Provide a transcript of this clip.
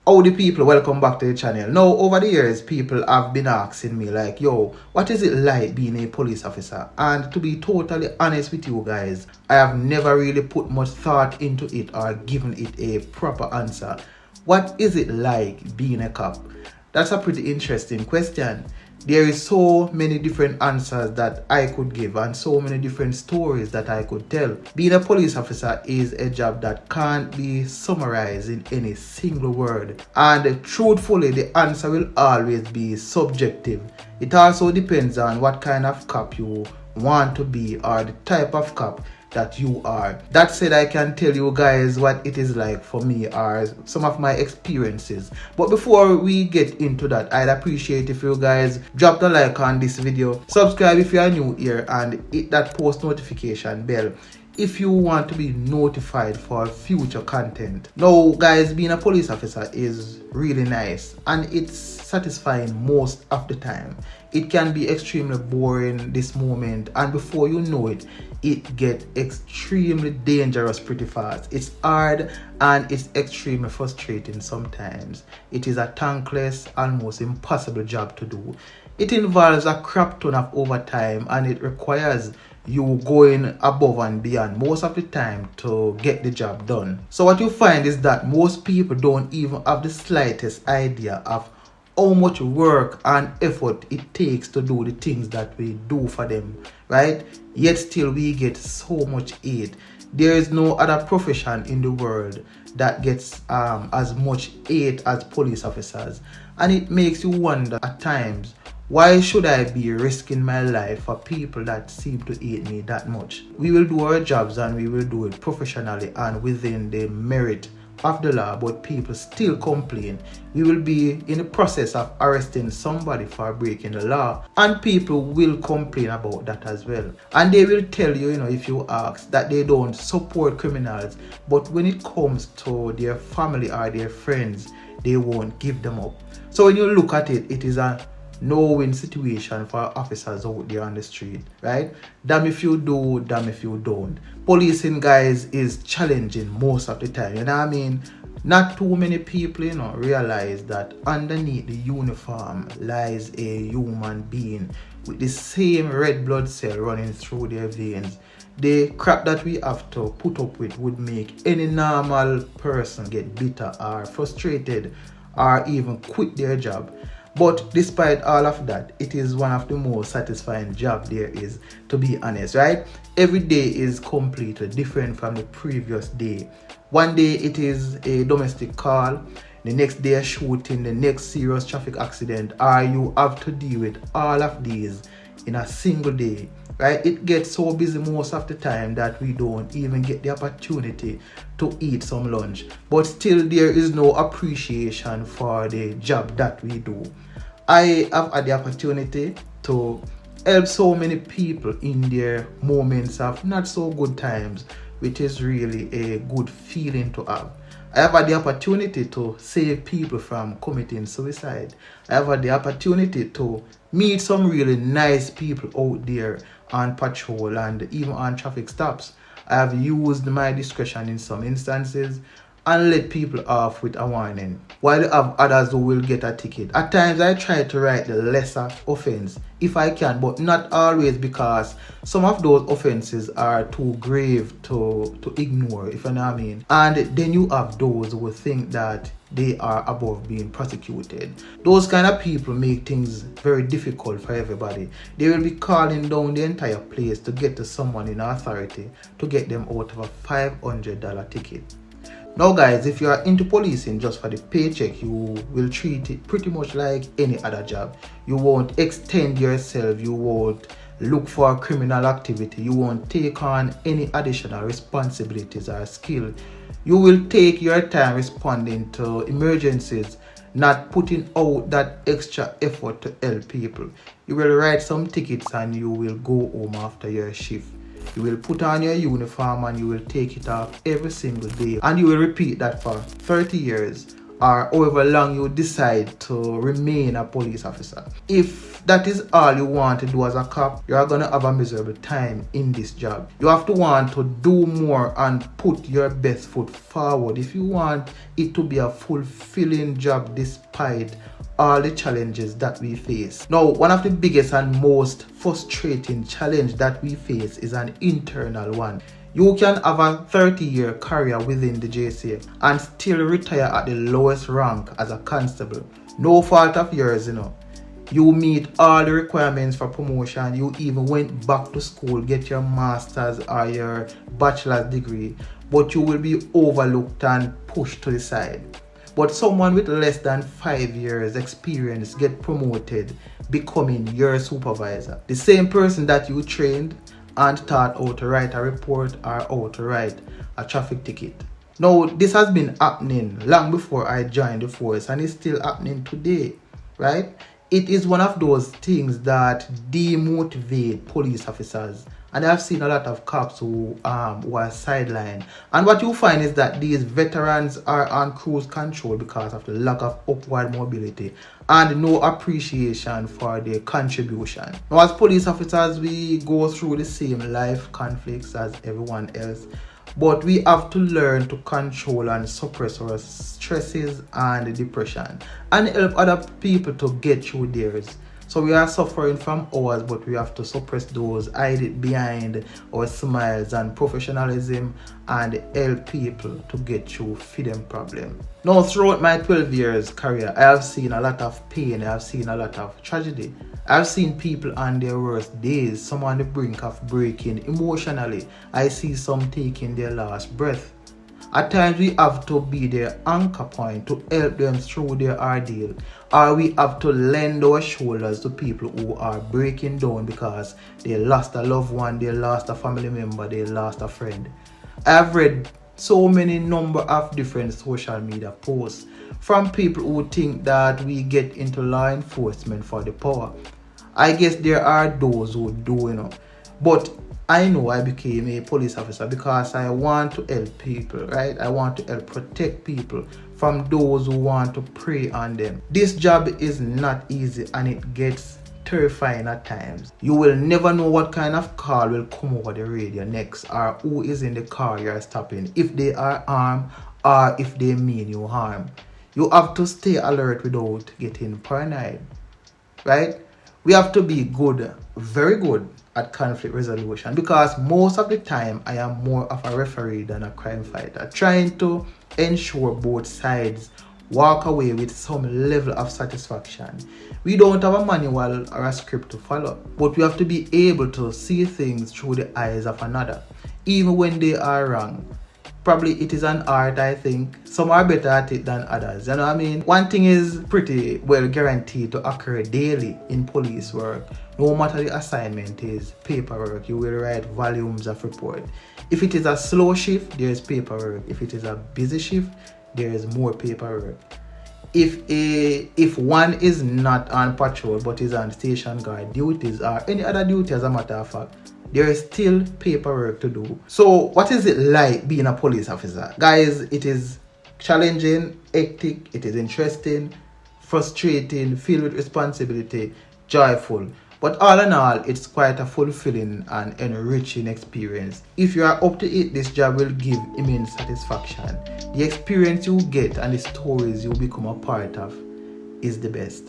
Howdy people, welcome back to the channel. Now over the years people have been asking me like, yo, what is it like being a police officer? And to be totally honest with you guys, I have never really put much thought into it or given it a proper answer. What is it like being a cop? That's a pretty interesting question. There is so many different answers that I could give and so many different stories that I could tell. Being a police officer is a job that can't be summarized in any single word. And truthfully, the answer will always be subjective. It also depends on what kind of cop you want to be or the type of cop that you are. That said, I can tell you guys what it is like for me or some of my experiences. But before we get into that, I'd appreciate if you guys drop the like on this video, subscribe if you are new here, and hit that post notification bell if you want to be notified for future content. Now guys, being a police officer is really nice and it's satisfying most of the time. It can be extremely boring this moment, and before you know it, it gets extremely dangerous pretty fast. It's hard and it's extremely frustrating sometimes. It is a thankless, almost impossible job to do. It involves a crap ton of overtime and it requires you going above and beyond most of the time to get the job done. So what you find is that most people don't even have the slightest idea of how much work and effort it takes to do the things that we do for them, right? Yet still we get so much aid. There is no other profession in the world that gets as much aid as police officers, and it makes you wonder at times, why should I be risking my life for people that seem to hate me that much? We will do our jobs and we will do it professionally and within the merit of the law, but people still complain. We will be in the process of arresting somebody for breaking the law, and people will complain about that as well. And they will tell you, if you ask, that they don't support criminals, but when it comes to their family or their friends, they won't give them up. So when you look at it, it is a no-win situation for officers out there on the street, right? Damn if you do, damn if you don't. Policing, guys, is challenging most of the time, you know what I mean? Not too many people, realize that underneath the uniform lies a human being with the same red blood cell running through their veins. The crap that we have to put up with would make any normal person get bitter or frustrated or even quit their job. But despite all of that, it is one of the most satisfying jobs there is, to be honest, right? Every day is completely different from the previous day. One day it is a domestic call, the next day a shooting, the next serious traffic accident, or you have to deal with all of these in a single day, right? It gets so busy most of the time that we don't even get the opportunity to eat some lunch. But still there is no appreciation for the job that we do. I have had the opportunity to help so many people in their moments of not so good times, which is really a good feeling to have. I have had the opportunity to save people from committing suicide. I have had the opportunity to meet some really nice people out there on patrol and even on traffic stops. I have used my discretion in some instances and let people off with a warning, while you have others who will get a ticket. At times I try to write the lesser offense if I can, but not always, because some of those offenses are too grave to ignore, if you know what I mean. And then you have those who think that they are above being prosecuted. Those kind of people make things very difficult for everybody. They will be calling down the entire place to get to someone in authority to get them out of a $500 ticket. Now guys, if you are into policing just for the paycheck, you will treat it pretty much like any other job. You won't extend yourself, you won't look for criminal activity, you won't take on any additional responsibilities or skill. You will take your time responding to emergencies, not putting out that extra effort to help people. You will write some tickets and you will go home after your shift. You will put on your uniform and you will take it off every single day, and you will repeat that for 30 years or however long you decide to remain a police officer. If that is all you want to do as a cop, you are going to have a miserable time in this job. You have to want to do more and put your best foot forward if you want it to be a fulfilling job despite all the challenges that we face. Now, one of the biggest and most frustrating challenge that we face is an internal one. You can have a 30-year career within the JCA and still retire at the lowest rank as a constable. No fault of yours, You meet all the requirements for promotion. You even went back to school, get your master's or your bachelor's degree, but you will be overlooked and pushed to the side. But someone with less than 5 years experience get promoted, becoming your supervisor. The same person that you trained and taught how to write a report or how to write a traffic ticket. Now, this has been happening long before I joined the force, and it's still happening today, right? It is one of those things that demotivate police officers. And I've seen a lot of cops who were sidelined. And what you find is that these veterans are on cruise control because of the lack of upward mobility and no appreciation for their contribution. Now, as police officers, we go through the same life conflicts as everyone else, but we have to learn to control and suppress our stresses and depression and help other people to get through theirs. So we are suffering from ours, but we have to suppress those, hide it behind our smiles and professionalism, and help people to get through freedom problem. Now, throughout my 12 years career, I have seen a lot of pain, I have seen a lot of tragedy. I've seen people on their worst days, some on the brink of breaking emotionally. I see some taking their last breath. At times we have to be their anchor point to help them through their ordeal, or we have to lend our shoulders to people who are breaking down because they lost a loved one, they lost a family member, they lost a friend. I've read so many number of different social media posts from people who think that we get into law enforcement for the power. I guess there are those who do, but I know I became a police officer because I want to help people, right? I want to help protect people from those who want to prey on them. This job is not easy and it gets terrifying at times. You will never know what kind of call will come over the radio next, or who is in the car you're stopping, if they are armed or if they mean you harm. You have to stay alert without getting paranoid, right? We have to be good, very good at conflict resolution, because most of the time I am more of a referee than a crime fighter, trying to ensure both sides walk away with some level of satisfaction. We don't have a manual or a script to follow, but we have to be able to see things through the eyes of another, even when they are wrong. Probably it is an art, I think. Some are better at it than others. You know what I mean? One thing is pretty well guaranteed to occur daily in police work. No matter the assignment is paperwork, you will write volumes of report. If it is a slow shift, there is paperwork. If it is a busy shift, there is more paperwork. If one is not on patrol but is on station guard duties or any other duty, as a matter of fact, there is still paperwork to do. So what is it like being a police officer? Guys, it is challenging, hectic, it is interesting, frustrating, filled with responsibility, joyful. But all in all, it's quite a fulfilling and enriching experience. If you are up to it, this job will give immense satisfaction. The experience you get and the stories you become a part of is the best.